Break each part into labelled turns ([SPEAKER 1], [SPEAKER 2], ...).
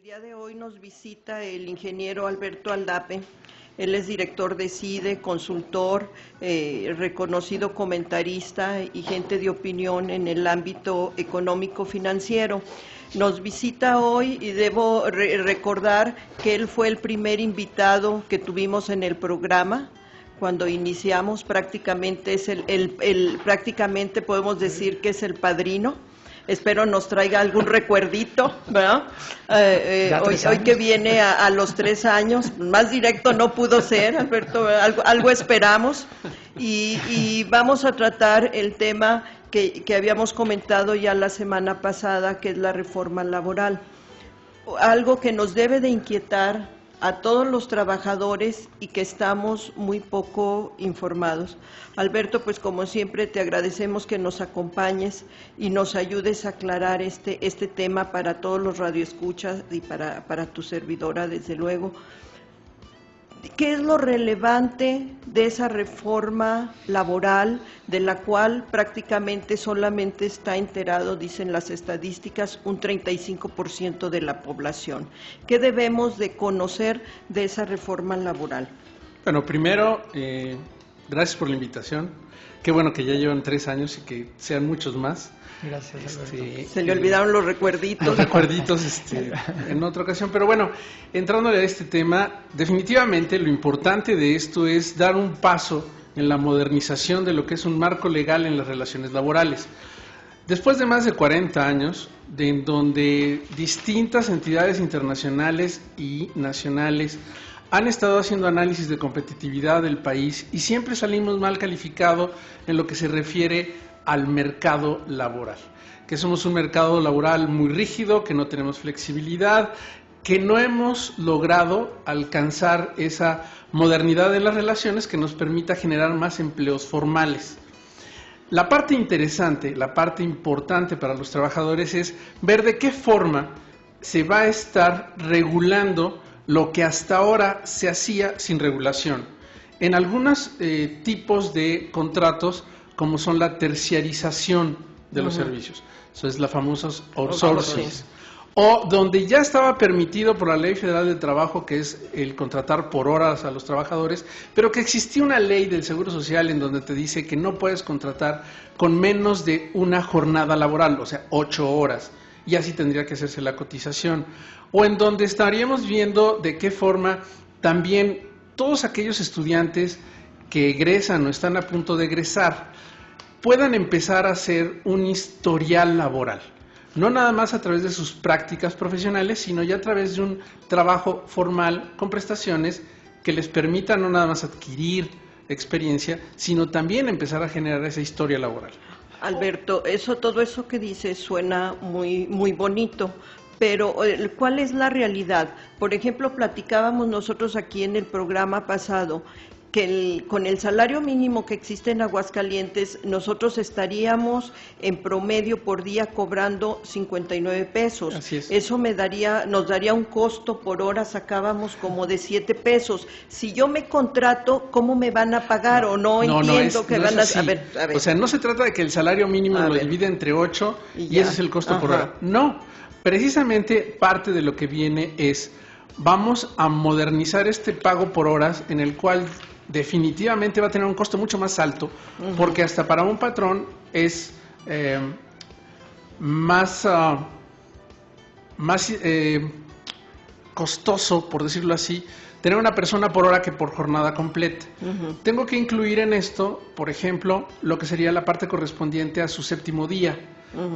[SPEAKER 1] día de hoy nos visita el ingeniero Alberto Aldape. Él es director de CIDE, consultor, reconocido comentarista y gente de opinión en el ámbito económico-financiero. Nos visita hoy y debo recordar que él fue el primer invitado que tuvimos en el programa. Cuando iniciamos prácticamente prácticamente podemos decir que es el padrino. Espero nos traiga algún recuerdito, ¿verdad? Hoy que viene a los 3 años, más directo no pudo ser, Alberto, algo esperamos. Y vamos a tratar el tema que habíamos comentado ya la semana pasada, que es la reforma laboral. Algo que nos debe de inquietar a todos los trabajadores y que estamos muy poco informados. Alberto, pues como siempre te agradecemos que nos acompañes y nos ayudes a aclarar este tema para todos los radioescuchas y para tu servidora, desde luego. ¿Qué es lo relevante de esa reforma laboral de la cual prácticamente solamente está enterado, dicen las estadísticas, un 35% de la población? ¿Qué debemos de conocer de esa reforma laboral?
[SPEAKER 2] Bueno, primero, gracias por la invitación. Qué bueno que ya llevan 3 años y que sean muchos más.
[SPEAKER 3] Gracias, Alberto.
[SPEAKER 1] Se le olvidaron los recuerditos.
[SPEAKER 2] Los recuerditos en otra ocasión. Pero bueno, entrándole a este tema, definitivamente lo importante de esto es dar un paso en la modernización de lo que es un marco legal en las relaciones laborales. Después de más de 40 años, en donde distintas entidades internacionales y nacionales han estado haciendo análisis de competitividad del país y siempre salimos mal calificados en lo que se refiere al mercado laboral, que somos un mercado laboral muy rígido, que no tenemos flexibilidad, que no hemos logrado alcanzar esa modernidad de las relaciones que nos permita generar más empleos formales. La parte interesante, la parte importante para los trabajadores es ver de qué forma se va a estar regulando lo que hasta ahora se hacía sin regulación. En algunos tipos de contratos, como son la terciarización de los servicios, eso es la famosa outsourcing, o donde ya estaba permitido por la Ley Federal del Trabajo, que es el contratar por horas a los trabajadores, pero que existía una ley del Seguro Social en donde te dice que no puedes contratar con menos de una jornada laboral, o sea, 8 horas, y así tendría que hacerse la cotización, o en donde estaríamos viendo de qué forma también todos aquellos estudiantes que egresan o están a punto de egresar puedan empezar a hacer un historial laboral, no nada más a través de sus prácticas profesionales, sino ya a través de un trabajo formal con prestaciones que les permita no nada más adquirir experiencia, sino también empezar a generar esa historia laboral.
[SPEAKER 1] Alberto, todo eso que dices suena muy bonito, pero ¿cuál es la realidad? Por ejemplo, platicábamos nosotros aquí en el programa pasado que con el salario mínimo que existe en Aguascalientes, nosotros estaríamos en promedio por día cobrando 59 pesos.
[SPEAKER 2] Así es.
[SPEAKER 1] Eso nos daría un costo por hora, sacábamos como de 7 pesos. Si yo me contrato, ¿cómo me van a pagar? O no entiendo que van a... A ver.
[SPEAKER 2] O sea, no se trata de que el salario mínimo lo divide entre 8 y ese es el costo por hora. No, precisamente parte de lo que viene es, vamos a modernizar este pago por horas en el cual definitivamente va a tener un costo mucho más alto, porque hasta para un patrón es más costoso, por decirlo así, tener una persona por hora que por jornada completa. Tengo que incluir en esto, por ejemplo, lo que sería la parte correspondiente a su 7º día.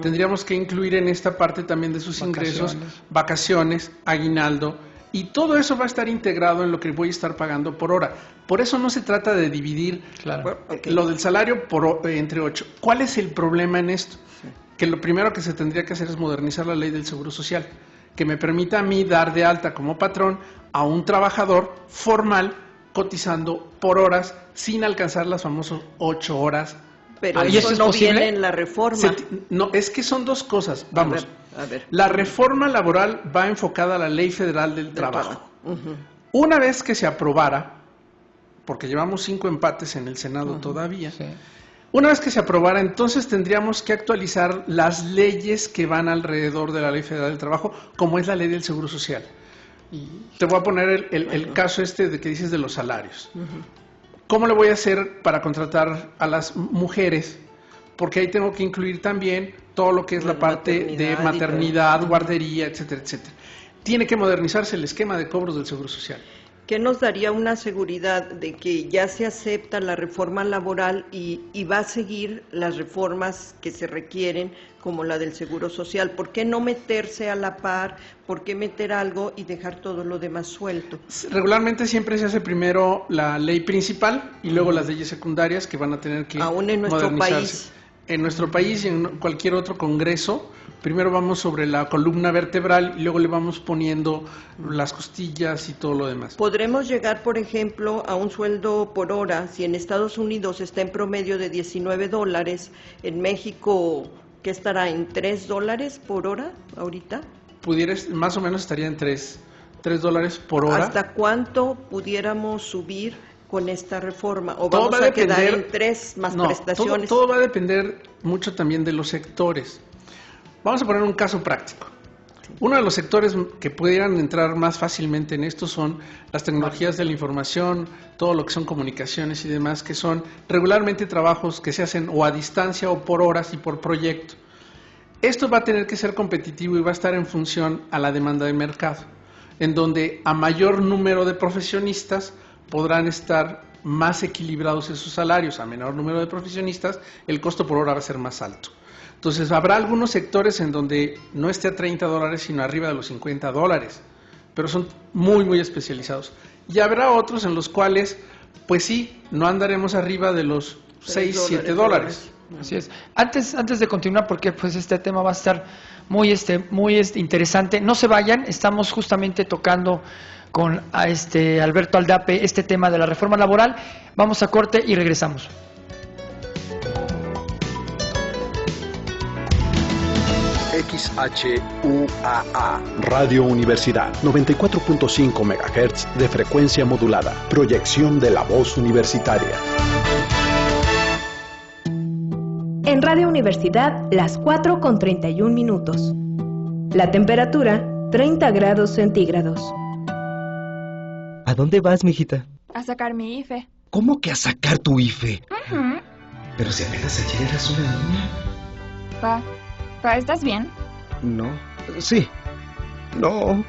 [SPEAKER 2] Tendríamos que incluir en esta parte también de sus ingresos, vacaciones, aguinaldo, y todo eso va a estar integrado en lo que voy a estar pagando por hora. Por eso no se trata de dividir lo del salario entre 8. ¿Cuál es el problema en esto? Sí. Que lo primero que se tendría que hacer es modernizar la ley del Seguro Social, que me permita a mí dar de alta como patrón a un trabajador formal cotizando por horas sin alcanzar las famosas 8 horas.
[SPEAKER 1] Pero eso no viene en la reforma.
[SPEAKER 2] No, es que son dos cosas. Vamos.
[SPEAKER 1] A ver.
[SPEAKER 2] La reforma laboral va enfocada a la Ley Federal del Trabajo. Una vez que se aprobara, porque llevamos 5 empates en el Senado todavía, Una vez que se aprobara, entonces tendríamos que actualizar las leyes que van alrededor de la Ley Federal del Trabajo, como es la Ley del Seguro Social. Te voy a poner el caso de que dices de los salarios. ¿Cómo le voy a hacer para contratar a las mujeres? Porque ahí tengo que incluir también todo lo que es la parte de maternidad, guardería, etcétera, etcétera. Tiene que modernizarse el esquema de cobros del Seguro Social.
[SPEAKER 1] ¿Qué nos daría una seguridad de que ya se acepta la reforma laboral y va a seguir las reformas que se requieren, como la del Seguro Social? ¿Por qué no meterse a la par? ¿Por qué meter algo y dejar todo lo demás suelto?
[SPEAKER 2] Regularmente siempre se hace primero la ley principal y luego las leyes secundarias que van a tener que
[SPEAKER 1] aún en nuestro
[SPEAKER 2] modernizarse.
[SPEAKER 1] País.
[SPEAKER 2] En nuestro país y en cualquier otro congreso, primero vamos sobre la columna vertebral y luego le vamos poniendo las costillas y todo lo demás.
[SPEAKER 1] ¿Podremos llegar, por ejemplo, a un sueldo por hora? Si en Estados Unidos está en promedio de $19, en México, ¿qué estará? ¿En $3 por hora ahorita?
[SPEAKER 2] Más o menos estaría en $3 por hora.
[SPEAKER 1] ¿Hasta cuánto pudiéramos subir con esta reforma? ¿O vamos a quedar en 3 más prestaciones?
[SPEAKER 2] Todo va a depender mucho también de los sectores. Vamos a poner un caso práctico. Uno de los sectores que pudieran entrar más fácilmente en esto son las tecnologías de la información, todo lo que son comunicaciones y demás, que son regularmente trabajos que se hacen o a distancia o por horas y por proyecto. Esto va a tener que ser competitivo y va a estar en función a la demanda del mercado, en donde a mayor número de profesionistas podrán estar más equilibrados esos salarios. A menor número de profesionistas, el costo por hora va a ser más alto. Entonces, habrá algunos sectores en donde no esté a $30, sino arriba de los $50, pero son muy, muy especializados. Y habrá otros en los cuales, pues sí, no andaremos arriba de los $6, $7.
[SPEAKER 3] Así es. Antes de continuar, porque pues este tema va a estar muy interesante, no se vayan, estamos justamente tocando con Alberto Aldape este tema de la reforma laboral. Vamos a corte y regresamos.
[SPEAKER 4] XHUAA, Radio Universidad, 94.5 MHz de frecuencia modulada. Proyección de la voz universitaria.
[SPEAKER 5] En Radio Universidad, las 4:31. La temperatura, 30 grados centígrados.
[SPEAKER 6] ¿A dónde vas, mijita?
[SPEAKER 7] A sacar mi IFE.
[SPEAKER 6] ¿Cómo que a sacar tu IFE? Pero si apenas ayer eras una niña.
[SPEAKER 7] Pa, ¿estás bien?
[SPEAKER 6] No. Sí. No.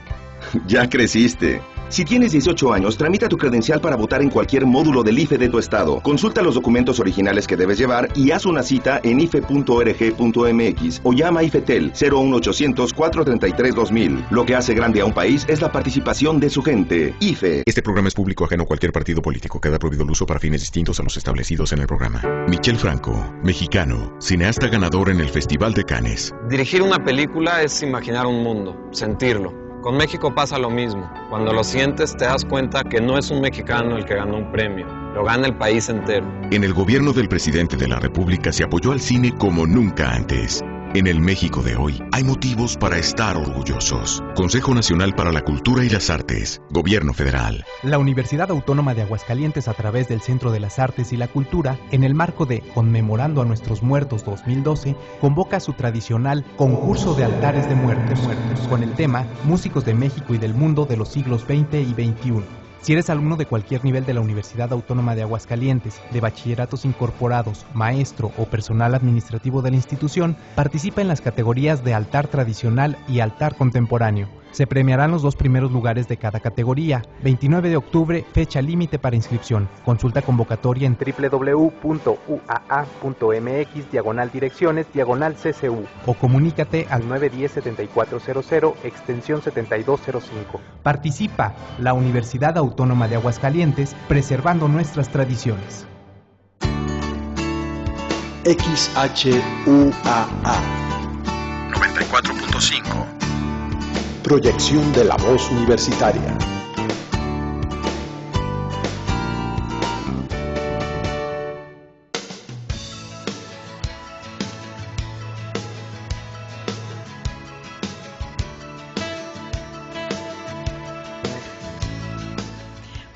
[SPEAKER 8] Ya creciste. Si tienes 18 años, tramita tu credencial para votar en cualquier módulo del IFE de tu estado. Consulta los documentos originales que debes llevar y haz una cita en ife.org.mx o llama a IFETEL 01800-433-2000. Lo que hace grande a un país es la participación de su gente. IFE.
[SPEAKER 9] Este programa es público ajeno a cualquier partido político. Queda prohibido el uso para fines distintos a los establecidos en el programa. Michel Franco, mexicano, cineasta ganador en el Festival de Cannes.
[SPEAKER 10] Dirigir una película es imaginar un mundo, sentirlo. Con México pasa lo mismo. Cuando lo sientes te das cuenta que no es un mexicano el que ganó un premio, lo gana el país entero.
[SPEAKER 9] En el gobierno del presidente de la República se apoyó al cine como nunca antes. En el México de hoy hay motivos para estar orgullosos. Consejo Nacional para la Cultura y las Artes, Gobierno Federal.
[SPEAKER 11] La Universidad Autónoma de Aguascalientes, a través del Centro de las Artes y la Cultura, en el marco de Conmemorando a Nuestros Muertos 2012, convoca su tradicional Concurso de Altares de Muertos, con el tema Músicos de México y del Mundo de los siglos XX y XXI. Si eres alumno de cualquier nivel de la Universidad Autónoma de Aguascalientes, de bachilleratos incorporados, maestro o personal administrativo de la institución, participa en las categorías de altar tradicional y altar contemporáneo. Se premiarán los 2 primeros lugares de cada categoría. 29 de octubre, fecha límite para inscripción. Consulta convocatoria en www.uaa.mx/direcciones/CCU o comunícate al 910-7400, extensión 7205. Participa la Universidad Autónoma de Aguascalientes, preservando nuestras tradiciones.
[SPEAKER 4] XHUAA
[SPEAKER 9] 94.5.
[SPEAKER 4] Proyección de la voz universitaria.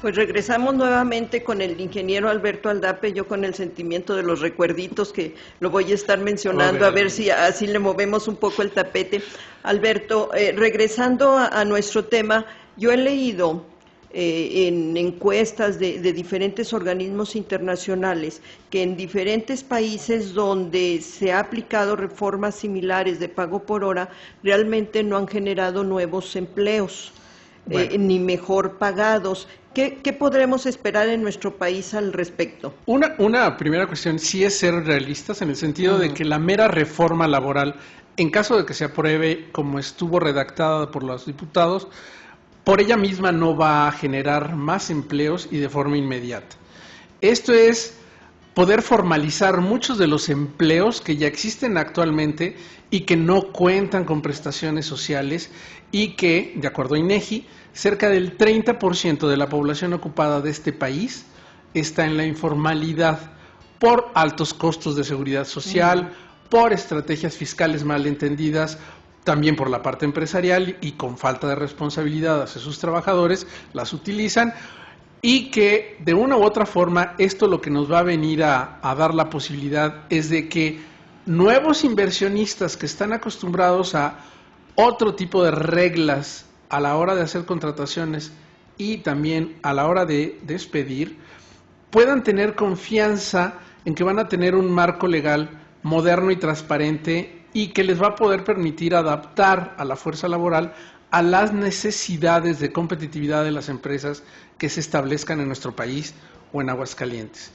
[SPEAKER 1] Pues regresamos nuevamente con el ingeniero Alberto Aldape, yo con el sentimiento de los recuerditos que lo voy a estar mencionando, a ver si así le movemos un poco el tapete. Alberto, regresando a nuestro tema, yo he leído en encuestas de diferentes organismos internacionales que en diferentes países donde se ha aplicado reformas similares de pago por hora, realmente no han generado nuevos empleos. Ni mejor pagados. ¿Qué podremos esperar en nuestro país al respecto?
[SPEAKER 2] Una primera cuestión sí es ser realistas en el sentido de que la mera reforma laboral, en caso de que se apruebe como estuvo redactada por los diputados, por ella misma no va a generar más empleos y de forma inmediata. Esto es poder formalizar muchos de los empleos que ya existen actualmente y que no cuentan con prestaciones sociales y que, de acuerdo a INEGI, cerca del 30% de la población ocupada de este país está en la informalidad por altos costos de seguridad social, por estrategias fiscales mal entendidas, también por la parte empresarial y con falta de responsabilidad hacia sus trabajadores, las utilizan y que de una u otra forma esto lo que nos va a venir a dar la posibilidad es de que nuevos inversionistas que están acostumbrados a otro tipo de reglas a la hora de hacer contrataciones y también a la hora de despedir, puedan tener confianza en que van a tener un marco legal moderno y transparente y que les va a poder permitir adaptar a la fuerza laboral a las necesidades de competitividad de las empresas que se establezcan en nuestro país o en Aguascalientes.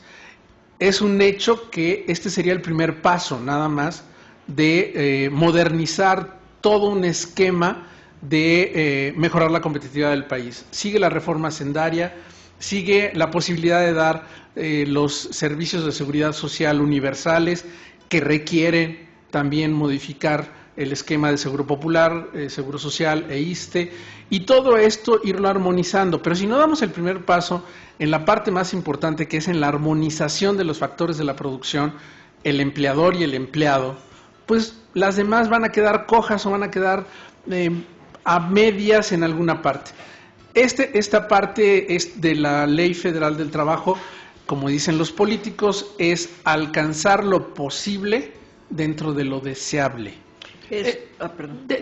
[SPEAKER 2] Es un hecho que este sería el primer paso nada más de modernizar todo un esquema de mejorar la competitividad del país. Sigue la reforma hacendaria, sigue la posibilidad de dar los servicios de seguridad social universales que requieren también modificar el esquema de Seguro Popular, Seguro Social e ISSSTE, y todo esto irlo armonizando. Pero si no damos el primer paso en la parte más importante, que es en la armonización de los factores de la producción, el empleador y el empleado, pues las demás van a quedar cojas o van a quedar a medias en alguna parte. Esta parte es de la Ley Federal del Trabajo, como dicen los políticos, es alcanzar lo posible dentro de lo deseable.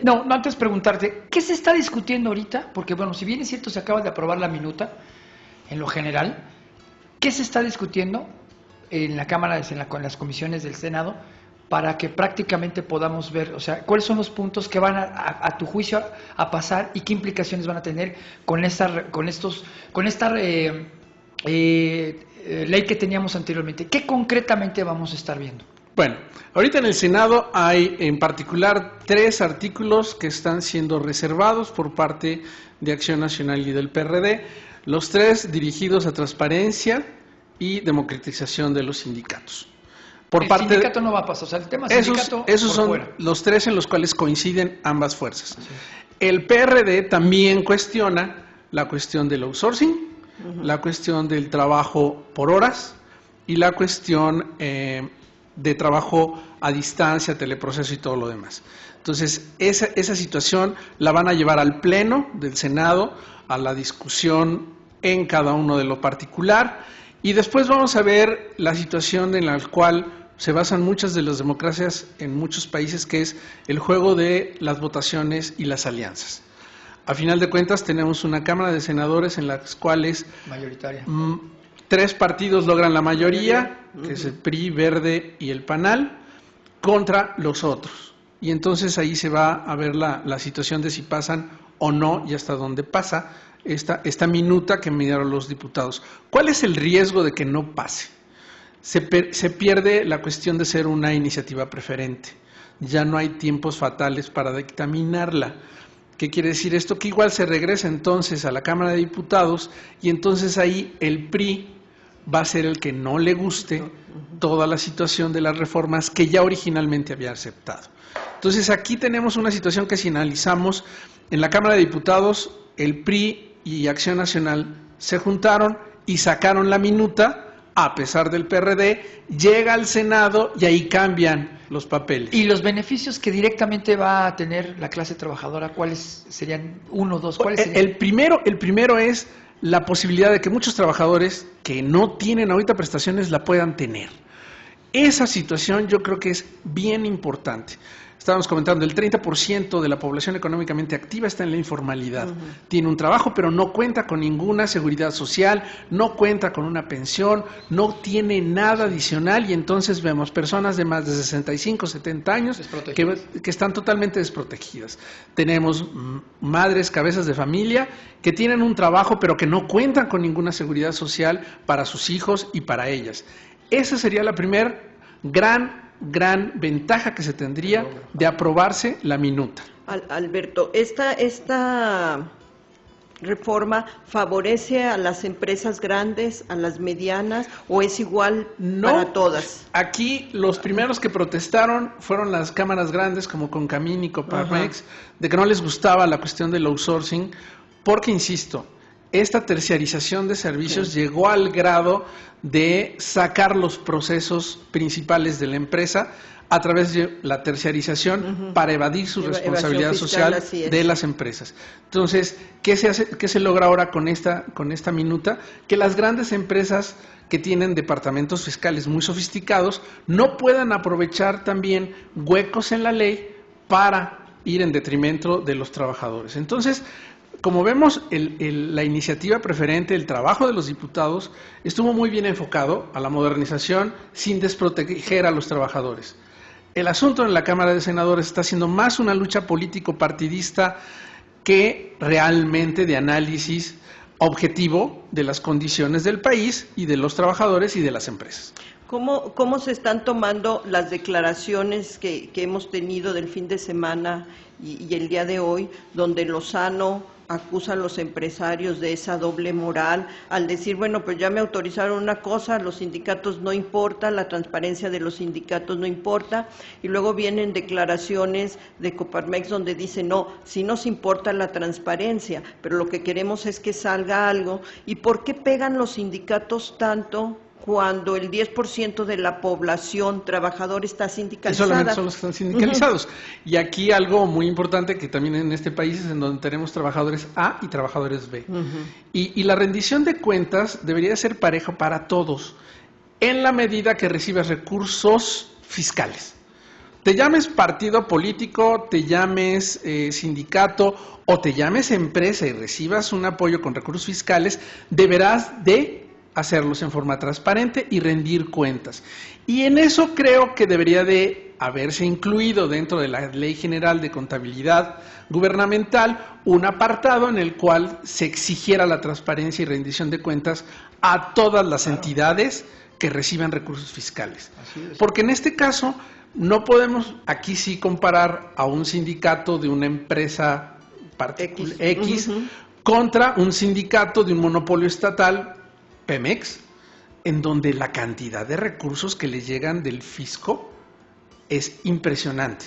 [SPEAKER 3] No, antes preguntarte, ¿qué se está discutiendo ahorita? Porque bueno, si bien es cierto se acaba de aprobar la minuta, en lo general, ¿qué se está discutiendo en la Cámara, con las comisiones del Senado, para que prácticamente podamos ver, o sea, cuáles son los puntos que van a tu juicio a pasar y qué implicaciones van a tener con esta ley que teníamos anteriormente? ¿Qué concretamente vamos a estar viendo?
[SPEAKER 2] Bueno, ahorita en el Senado hay en particular 3 artículos que están siendo reservados por parte de Acción Nacional y del PRD, los 3 dirigidos a transparencia y democratización de los sindicatos.
[SPEAKER 3] El sindicato no va a pasar, o sea, el tema sindicato
[SPEAKER 2] esos son fuera. Los 3 en los cuales coinciden ambas fuerzas. Sí. El PRD también cuestiona la cuestión del outsourcing, la cuestión del trabajo por horas y la cuestión de trabajo a distancia, teleproceso y todo lo demás. Entonces, esa situación la van a llevar al Pleno del Senado, a la discusión en cada uno de lo particular, y después vamos a ver la situación en la cual se basan muchas de las democracias en muchos países, que es el juego de las votaciones y las alianzas. A final de cuentas, tenemos una Cámara de Senadores en las cuales
[SPEAKER 3] mayoritaria.
[SPEAKER 2] 3 partidos logran la mayoría, que es el PRI, Verde y el PANAL, contra los otros. Y entonces ahí se va a ver la situación de si pasan o no y hasta dónde pasa esta minuta que midieron los diputados. ¿Cuál es el riesgo de que no pase? Se pierde la cuestión de ser una iniciativa preferente. Ya no hay tiempos fatales para dictaminarla. ¿Qué quiere decir esto? Que igual se regresa entonces a la Cámara de Diputados y entonces ahí el PRI va a ser el que no le guste toda la situación de las reformas que ya originalmente había aceptado. Entonces aquí tenemos una situación que si analizamos, en la Cámara de Diputados el PRI y Acción Nacional se juntaron y sacaron la minuta, a pesar del PRD, llega al Senado y ahí cambian los papeles.
[SPEAKER 3] ¿Y los beneficios que directamente va a tener la clase trabajadora, cuáles serían? 1 o 2, ¿cuáles serían?
[SPEAKER 2] El primero es la posibilidad de que muchos trabajadores que no tienen ahorita prestaciones la puedan tener. Esa situación yo creo que es bien importante. Estábamos comentando, el 30% de la población económicamente activa está en la informalidad. Tiene un trabajo, pero no cuenta con ninguna seguridad social, no cuenta con una pensión, no tiene nada adicional, y entonces vemos personas de más de 65, 70 años que están totalmente desprotegidas. Tenemos madres, cabezas de familia, que tienen un trabajo, pero que no cuentan con ninguna seguridad social para sus hijos y para ellas. Esa sería la primera gran ventaja que se tendría de aprobarse la minuta.
[SPEAKER 1] Alberto, esta reforma favorece a las empresas grandes, a las medianas, o es igual para todas?
[SPEAKER 2] Aquí los primeros que protestaron fueron las cámaras grandes como Concamín y Coparmex, de que no les gustaba la cuestión del outsourcing, porque, insisto, esta terciarización de servicios llegó al grado de sacar los procesos principales de la empresa a través de la terciarización para evadir su responsabilidad social de las empresas. Entonces, ¿qué se logra ahora con esta minuta? Que las grandes empresas que tienen departamentos fiscales muy sofisticados no puedan aprovechar también huecos en la ley para ir en detrimento de los trabajadores. Entonces, como vemos, la iniciativa preferente, el trabajo de los diputados, estuvo muy bien enfocado a la modernización sin desproteger a los trabajadores. El asunto en la Cámara de Senadores está siendo más una lucha político-partidista que realmente de análisis objetivo de las condiciones del país y de los trabajadores y de las empresas.
[SPEAKER 1] ¿Cómo se están tomando las declaraciones que hemos tenido del fin de semana y el día de hoy, donde Lozano acusa a los empresarios de esa doble moral al decir, bueno, pues ya me autorizaron una cosa, los sindicatos no importa, la transparencia de los sindicatos no importa, y luego vienen declaraciones de Coparmex donde dicen, no, sí nos importa la transparencia, pero lo que queremos es que salga algo? ¿Y por qué pegan los sindicatos tanto cuando el 10% de la población trabajadora está sindicalizada?
[SPEAKER 2] Solamente son los que están sindicalizados. Y aquí algo muy importante que también en este país es en donde tenemos trabajadores A y trabajadores B. Y la rendición de cuentas debería ser pareja para todos, en la medida que recibes recursos fiscales. Te llames partido político, te llames sindicato o te llames empresa y recibas un apoyo con recursos fiscales, deberás de hacerlos en forma transparente y rendir cuentas. Y en eso creo que debería de haberse incluido dentro de la Ley General de Contabilidad Gubernamental un apartado en el cual se exigiera la transparencia y rendición de cuentas a todas las entidades que reciban recursos fiscales. Porque en este caso no podemos aquí sí comparar a un sindicato de una empresa X contra un sindicato de un monopolio estatal, Pemex, en donde la cantidad de recursos que les llegan del fisco es impresionante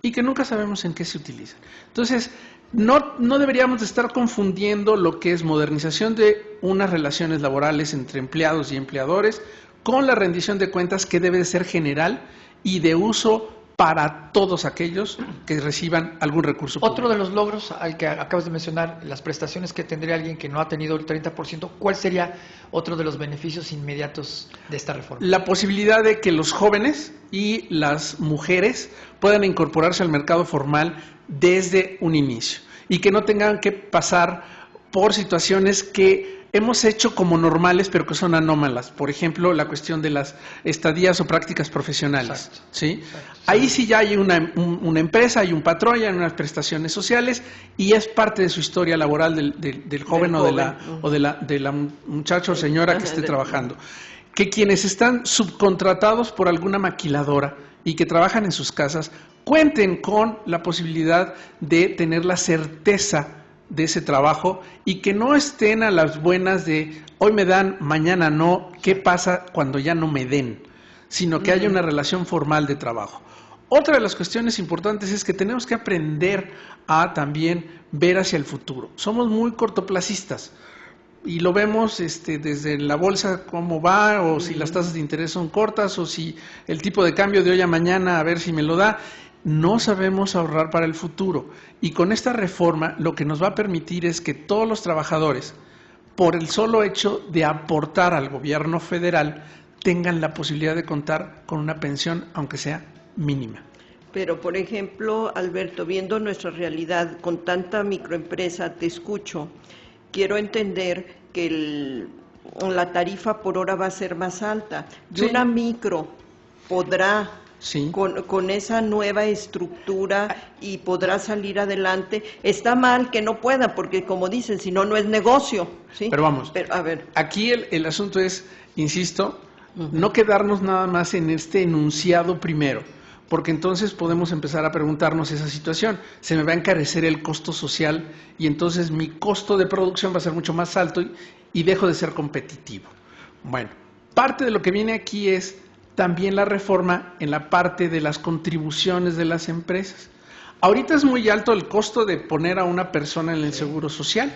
[SPEAKER 2] y que nunca sabemos en qué se utilizan. Entonces, no deberíamos de estar confundiendo lo que es modernización de unas relaciones laborales entre empleados y empleadores con la rendición de cuentas, que debe de ser general y de uso para todos aquellos que reciban algún recurso público.
[SPEAKER 3] Otro de los logros al que acabas de mencionar, las prestaciones que tendría alguien que no ha tenido el 30%, ¿cuál sería otro de los beneficios inmediatos de esta reforma?
[SPEAKER 2] La posibilidad de que los jóvenes y las mujeres puedan incorporarse al mercado formal desde un inicio y que no tengan que pasar por situaciones que hemos hecho como normales, pero que son anómalas. Por ejemplo, la cuestión de las estadías o prácticas profesionales.
[SPEAKER 3] Exacto.
[SPEAKER 2] ¿Sí?
[SPEAKER 3] Exacto.
[SPEAKER 2] Ahí sí ya hay una empresa, hay un patrón, hay unas prestaciones sociales y es parte de su historia laboral del joven o de la muchacha o señora que esté trabajando. Que quienes están subcontratados por alguna maquiladora y que trabajan en sus casas cuenten con la posibilidad de tener la certeza de ese trabajo y que no estén a las buenas de hoy me dan, mañana no, ¿qué pasa cuando ya no me den? Sino que haya una relación formal de trabajo. Otra de las cuestiones importantes es que tenemos que aprender a también ver hacia el futuro. Somos muy cortoplacistas y lo vemos desde la bolsa cómo va, o si las tasas de interés son cortas, o si el tipo de cambio de hoy a mañana a ver si me lo da. No sabemos ahorrar para el futuro, y con esta reforma lo que nos va a permitir es que todos los trabajadores por el solo hecho de aportar al gobierno federal, tengan la posibilidad de contar con una pensión, aunque sea mínima.
[SPEAKER 1] Pero, por ejemplo, Alberto, viendo nuestra realidad con tanta microempresa, te escucho, quiero entender que la tarifa por hora va a ser más alta. Y
[SPEAKER 2] Sí.
[SPEAKER 1] una micro podrá,
[SPEAKER 2] Sí.
[SPEAKER 1] con esa nueva estructura, y podrá salir adelante. Está mal que no pueda, porque como dicen, si no, no es negocio. ¿Sí?
[SPEAKER 2] Pero vamos,
[SPEAKER 1] a ver.
[SPEAKER 2] Aquí el asunto es, insisto, no quedarnos nada más en este enunciado primero, porque entonces podemos empezar a preguntarnos esa situación. Se me va a encarecer el costo social y entonces mi costo de producción va a ser mucho más alto y dejo de ser competitivo. Bueno, parte de lo que viene aquí es también la reforma en la parte de las contribuciones de las empresas. Ahorita es muy alto el costo de poner a una persona en el seguro social,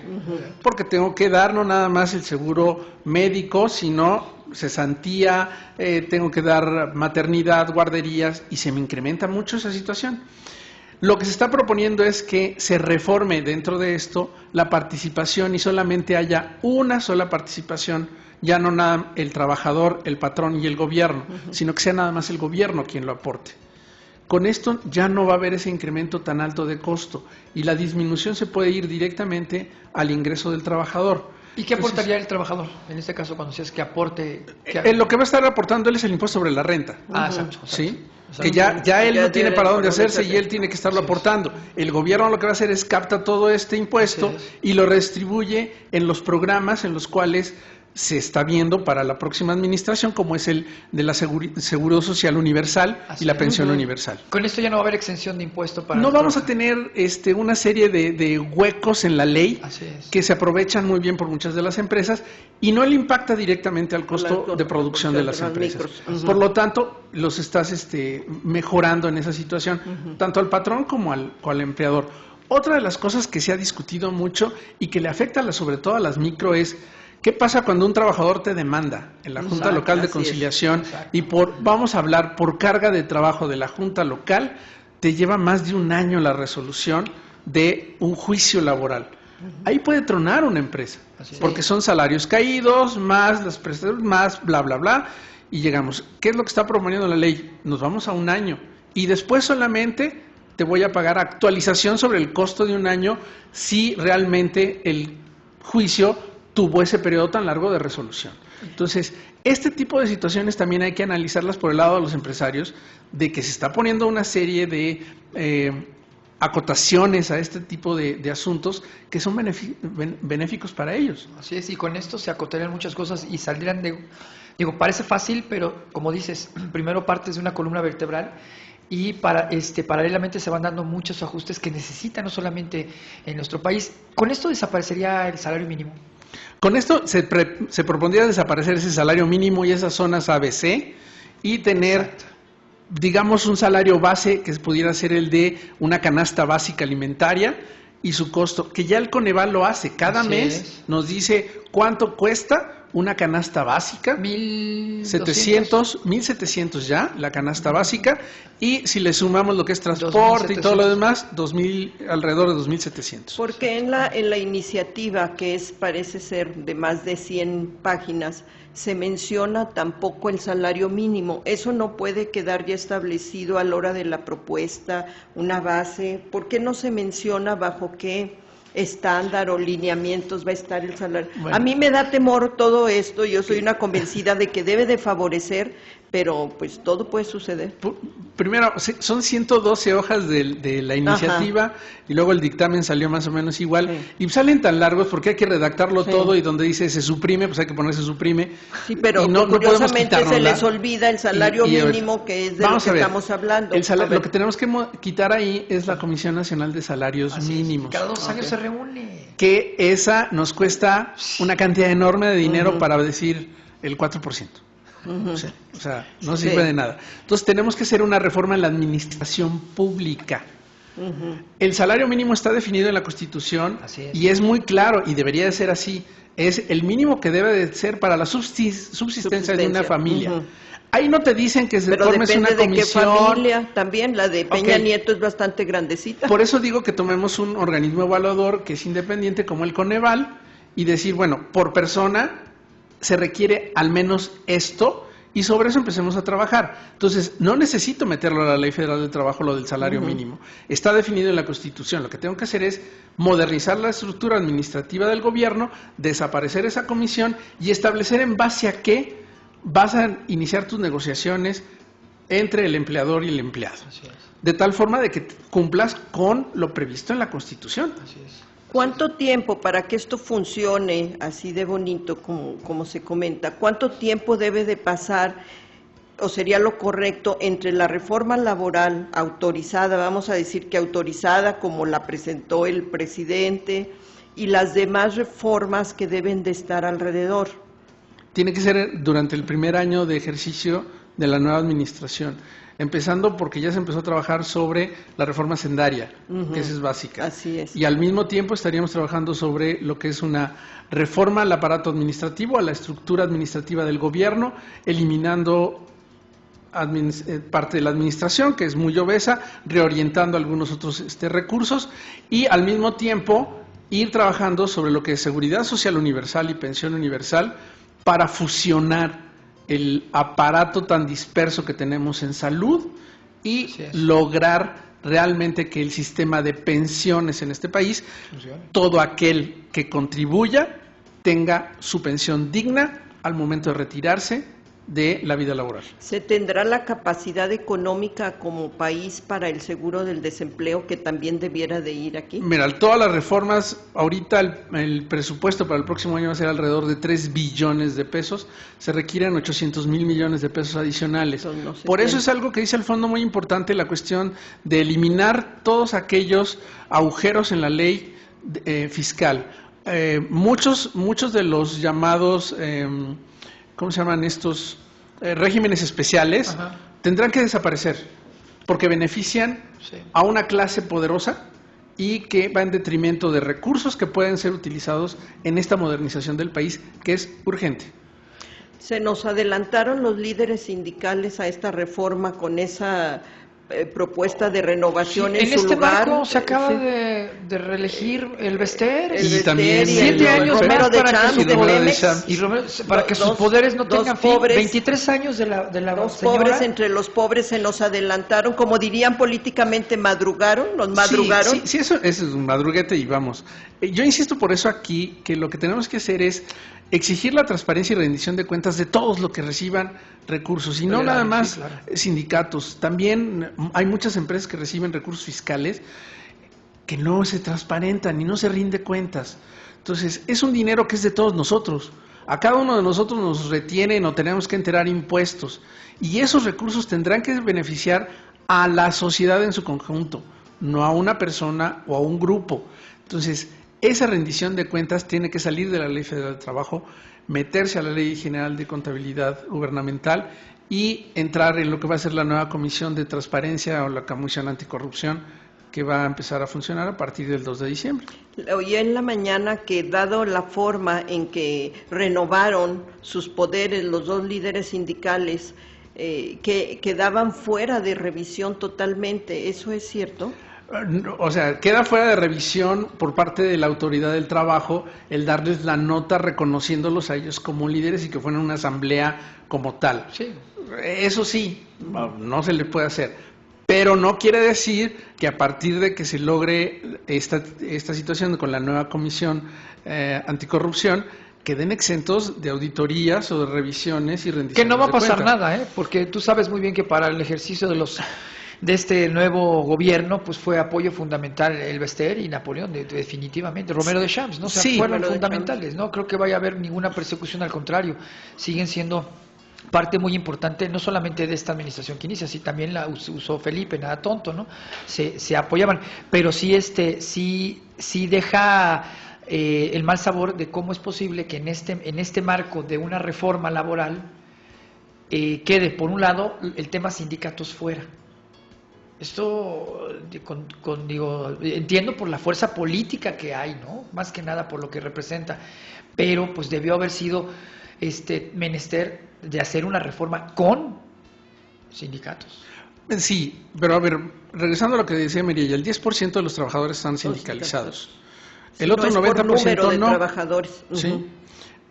[SPEAKER 2] porque tengo que dar no nada más el seguro médico, sino cesantía, tengo que dar maternidad, guarderías, y se me incrementa mucho esa situación. Lo que se está proponiendo es que se reforme dentro de esto la participación y solamente haya una sola participación, ya no nada el trabajador, el patrón y el gobierno, sino que sea nada más el gobierno quien lo aporte. Con esto ya no va a haber ese incremento tan alto de costo y la disminución se puede ir directamente al ingreso del trabajador.
[SPEAKER 3] ¿Y qué aportaría el trabajador? En este caso, cuando decías que aporte...
[SPEAKER 2] Lo que va a estar aportando él es el impuesto sobre la renta.
[SPEAKER 3] Exacto.
[SPEAKER 2] ¿Sí? Que ya él no tiene para dónde hacerse y él tiene que estarlo aportando. El gobierno lo que va a hacer es capta todo este impuesto y lo redistribuye en los programas en los cuales se está viendo para la próxima administración, como es el de la Seguro Social Universal y la Pensión Universal.
[SPEAKER 3] Con esto ya no va a haber exención de impuesto para...
[SPEAKER 2] No vamos a tener una serie de huecos en la ley que se aprovechan muy bien por muchas de las empresas y no le impacta directamente al costo de producción de las empresas. Por lo tanto, los estás mejorando en esa situación, tanto al patrón como al empleador. Otra de las cosas que se ha discutido mucho y que le afecta sobre todo a las micro es: ¿qué pasa cuando un trabajador te demanda en la Junta Local de Conciliación y vamos a hablar, por carga de trabajo de la Junta Local, te lleva más de un año la resolución de un juicio laboral? Ahí puede tronar una empresa, porque son salarios caídos, más las prestaciones, más bla, bla, bla, y llegamos. ¿Qué es lo que está proponiendo la ley? Nos vamos a un año y después solamente te voy a pagar actualización sobre el costo de un año si realmente el juicio tuvo ese periodo tan largo de resolución. Entonces, este tipo de situaciones también hay que analizarlas por el lado de los empresarios, de que se está poniendo una serie de acotaciones a este tipo de asuntos que son benéficos para ellos.
[SPEAKER 3] Así es, y con esto se acotarían muchas cosas y saldrían de... Digo, parece fácil, pero como dices, primero partes de una columna vertebral y paralelamente se van dando muchos ajustes que necesitan no solamente en nuestro país. ¿Con esto desaparecería el salario mínimo?
[SPEAKER 2] Con esto se propondría desaparecer ese salario mínimo y esas zonas ABC y tener, digamos, un salario base que pudiera ser el de una canasta básica alimentaria y su costo, que ya el Coneval lo hace. Cada mes nos dice cuánto cuesta una canasta básica, 1,700 ya, la canasta básica, y si le sumamos lo que es transporte y todo lo demás, alrededor de 2,700.
[SPEAKER 1] Porque en la iniciativa, que parece ser de más de 100 páginas, se menciona tampoco el salario mínimo. Eso no puede quedar ya establecido a la hora de la propuesta, una base. ¿Por qué no se menciona bajo qué estándar o lineamientos va a estar el salario? Bueno. A mí me da temor todo esto, yo soy una convencida de que debe de favorecer, pero pues todo puede suceder.
[SPEAKER 2] Primero, son 112 hojas de la iniciativa y luego el dictamen salió más o menos igual y salen tan largos porque hay que redactarlo todo y donde dice se suprime, pues hay que poner se suprime.
[SPEAKER 1] Sí, pero curiosamente se les olvida el salario mínimo que es de lo que estamos hablando.
[SPEAKER 2] Lo que tenemos que quitar ahí es la Comisión Nacional de Salarios Mínimos.
[SPEAKER 3] Cada 2 años se reúne.
[SPEAKER 2] Que esa nos cuesta una cantidad enorme de dinero para decir el 4%. O sea, no sirve de nada. Entonces tenemos que hacer una reforma en la administración pública. El salario mínimo está definido en la Constitución y es muy claro y debería de ser así. Es el mínimo que debe de ser para la subsistencia de una familia. Ahí no te dicen que se formes una comisión.
[SPEAKER 1] Pero depende de qué familia también. La de Peña Nieto es bastante grandecita.
[SPEAKER 2] Por eso digo que tomemos un organismo evaluador que es independiente como el Coneval y decir, bueno, por persona se requiere al menos esto, y sobre eso empecemos a trabajar. Entonces, no necesito meterlo a la Ley Federal del Trabajo, lo del salario mínimo. Está definido en la Constitución. Lo que tengo que hacer es modernizar la estructura administrativa del gobierno, desaparecer esa comisión y establecer en base a qué vas a iniciar tus negociaciones entre el empleador y el empleado.
[SPEAKER 3] Así es.
[SPEAKER 2] De tal forma de que cumplas con lo previsto en la Constitución.
[SPEAKER 3] Así es.
[SPEAKER 1] ¿Cuánto tiempo para que esto funcione así de bonito como se comenta? ¿Cuánto tiempo debe de pasar, o sería lo correcto, entre la reforma laboral autorizada, vamos a decir que autorizada como la presentó el presidente, y las demás reformas que deben de estar alrededor?
[SPEAKER 2] Tiene que ser durante el primer año de ejercicio de la nueva administración, empezando porque ya se empezó a trabajar sobre la reforma sendaria, que esa es básica.
[SPEAKER 1] Así es.
[SPEAKER 2] Y al mismo tiempo estaríamos trabajando sobre lo que es una reforma al aparato administrativo, a la estructura administrativa del gobierno, eliminando parte de la administración, que es muy obesa, reorientando algunos otros recursos, y al mismo tiempo ir trabajando sobre lo que es seguridad social universal y pensión universal, para fusionar el aparato tan disperso que tenemos en salud y lograr realmente que el sistema de pensiones en este país, todo aquel que contribuya, tenga su pensión digna al momento de retirarse de la vida laboral.
[SPEAKER 1] ¿Se tendrá la capacidad económica como país para el seguro del desempleo, que también debiera de ir aquí?
[SPEAKER 2] Mira, todas las reformas, ahorita el presupuesto para el próximo año va a ser alrededor de 3 billones de pesos, se requieren 800,000 millones de pesos adicionales. Por eso es algo que dice el fondo muy importante, la cuestión de eliminar todos aquellos agujeros en la ley fiscal. Muchos de los llamados... ¿cómo se llaman estos regímenes especiales? Tendrán que desaparecer, porque benefician a una clase poderosa y que va en detrimento de recursos que pueden ser utilizados en esta modernización del país, que es urgente.
[SPEAKER 1] Se nos adelantaron los líderes sindicales a esta reforma con esa propuesta de renovación en su lugar.
[SPEAKER 3] Marco se acaba de reelegir el Bester,
[SPEAKER 2] y también
[SPEAKER 3] 7 años más para que sus poderes no tengan fin. 23 años de la
[SPEAKER 1] dos
[SPEAKER 3] señora.
[SPEAKER 1] pobres entre los pobres se nos adelantaron, como dirían políticamente, madrugaron, nos madrugaron.
[SPEAKER 2] Sí, eso es un madruguete y vamos. Yo insisto por eso aquí que lo que tenemos que hacer es exigir la transparencia y rendición de cuentas de todos los que reciban recursos, y no nada más sindicatos. También hay muchas empresas que reciben recursos fiscales que no se transparentan y no se rinde cuentas. Entonces, es un dinero que es de todos nosotros. A cada uno de nosotros nos retienen o tenemos que enterar impuestos, y esos recursos tendrán que beneficiar a la sociedad en su conjunto, no a una persona o a un grupo. Entonces, esa rendición de cuentas tiene que salir de la Ley Federal del Trabajo, meterse a la Ley General de Contabilidad Gubernamental y entrar en lo que va a ser la nueva Comisión de Transparencia o la Comisión Anticorrupción, que va a empezar a funcionar a partir del 2 de diciembre.
[SPEAKER 1] Oí en la mañana que, dado la forma en que renovaron sus poderes los dos líderes sindicales, que quedaban fuera de revisión totalmente. ¿Eso es cierto?
[SPEAKER 2] O sea, queda fuera de revisión por parte de la Autoridad del Trabajo el darles la nota reconociéndolos a ellos como líderes y que fueran una asamblea como tal.
[SPEAKER 3] Sí.
[SPEAKER 2] Eso sí, no se le puede hacer. Pero no quiere decir que a partir de que se logre esta situación con la nueva Comisión Anticorrupción, queden exentos de auditorías o de revisiones y rendiciones.
[SPEAKER 3] Que no va a pasar
[SPEAKER 2] cuenta.
[SPEAKER 3] nada, porque tú sabes muy bien que para el ejercicio de este nuevo gobierno, pues fue apoyo fundamental el Bester y Napoleón, definitivamente. Romero de Champs, ¿no? O sea, fueron fundamentales, no creo que vaya a haber ninguna persecución, al contrario, siguen siendo parte muy importante, no solamente de esta administración que inicia, sí también la usó Felipe, nada tonto, ¿no? Se apoyaban, pero sí deja el mal sabor de cómo es posible que en este marco de una reforma laboral quede, por un lado, el tema sindicatos fuera. Esto, entiendo por la fuerza política que hay, ¿no? Más que nada por lo que representa, pero pues debió haber sido menester de hacer una reforma con sindicatos.
[SPEAKER 2] Sí, pero a ver, regresando a lo que decía Mireya, el 10% de los trabajadores están sindicalizados. El otro
[SPEAKER 1] no es por
[SPEAKER 2] 90%
[SPEAKER 1] número de
[SPEAKER 2] no.
[SPEAKER 1] trabajadores.
[SPEAKER 2] Sí.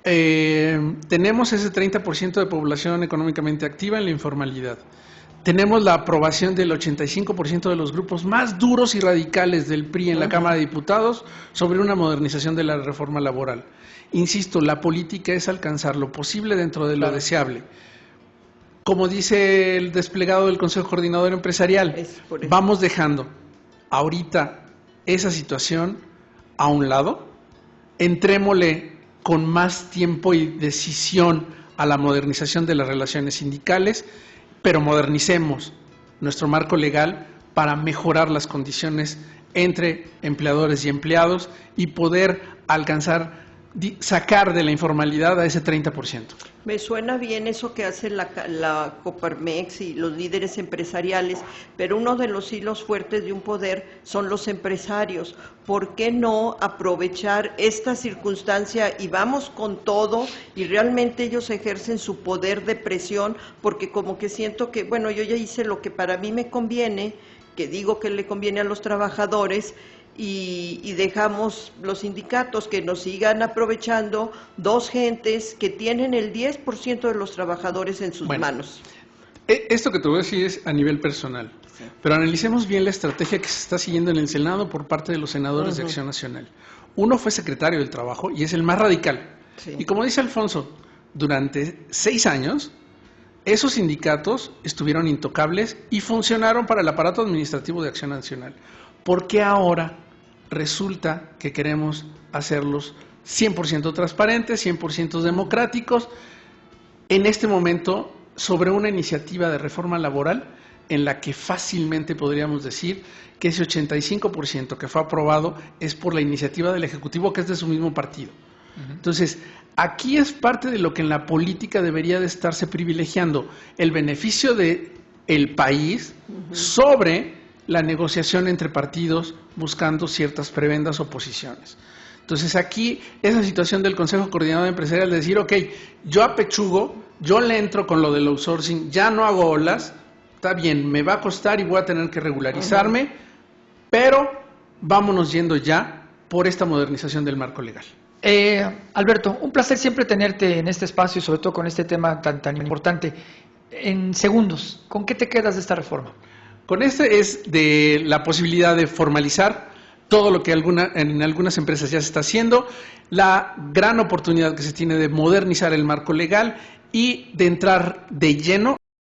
[SPEAKER 2] Tenemos ese 30% de población económicamente activa en la informalidad. Tenemos la aprobación del 85% de los grupos más duros y radicales del PRI en la Cámara de Diputados sobre una modernización de la reforma laboral. Insisto, la política es alcanzar lo posible dentro de lo deseable. Como dice el desplegado del Consejo Coordinador Empresarial, vamos dejando ahorita esa situación a un lado, entrémosle con más tiempo y decisión a la modernización de las relaciones sindicales, pero modernicemos nuestro marco legal para mejorar las condiciones entre empleadores y empleados y poder alcanzar, sacar de la informalidad a ese 30%.
[SPEAKER 1] Me suena bien eso que hace la Coparmex y los líderes empresariales, pero uno de los hilos fuertes de un poder son los empresarios. ¿Por qué no aprovechar esta circunstancia y vamos con todo y realmente ellos ejercen su poder de presión? Porque como que siento que, bueno, yo ya hice lo que para mí me conviene, que digo que le conviene a los trabajadores, y dejamos los sindicatos que nos sigan aprovechando dos gentes que tienen el 10% de los trabajadores en sus manos.
[SPEAKER 2] Esto que te voy a decir es a nivel personal, pero analicemos bien la estrategia que se está siguiendo en el Senado por parte de los senadores de Acción Nacional. Uno fue secretario del Trabajo y es el más radical. Y como dice Alfonso, durante 6 años esos sindicatos estuvieron intocables y funcionaron para el aparato administrativo de Acción Nacional. ¿Por qué ahora resulta que queremos hacerlos 100% transparentes, 100% democráticos, en este momento sobre una iniciativa de reforma laboral en la que fácilmente podríamos decir que ese 85% que fue aprobado es por la iniciativa del Ejecutivo, que es de su mismo partido? Entonces, aquí es parte de lo que en la política debería de estarse privilegiando, el beneficio del país sobre la negociación entre partidos buscando ciertas prebendas o posiciones. Entonces aquí esa situación del Consejo Coordinador Empresarial de decir, ok, yo apechugo, yo le entro con lo del outsourcing, ya no hago olas, está bien, me va a costar y voy a tener que regularizarme, pero vámonos yendo ya por esta modernización del marco legal.
[SPEAKER 3] Alberto, un placer siempre tenerte en este espacio y sobre todo con este tema tan importante. En segundos, ¿con qué te quedas de esta reforma?
[SPEAKER 2] Con este es de la posibilidad de formalizar todo lo que en algunas empresas ya se está haciendo, la gran oportunidad que se tiene de modernizar el marco legal y de entrar de lleno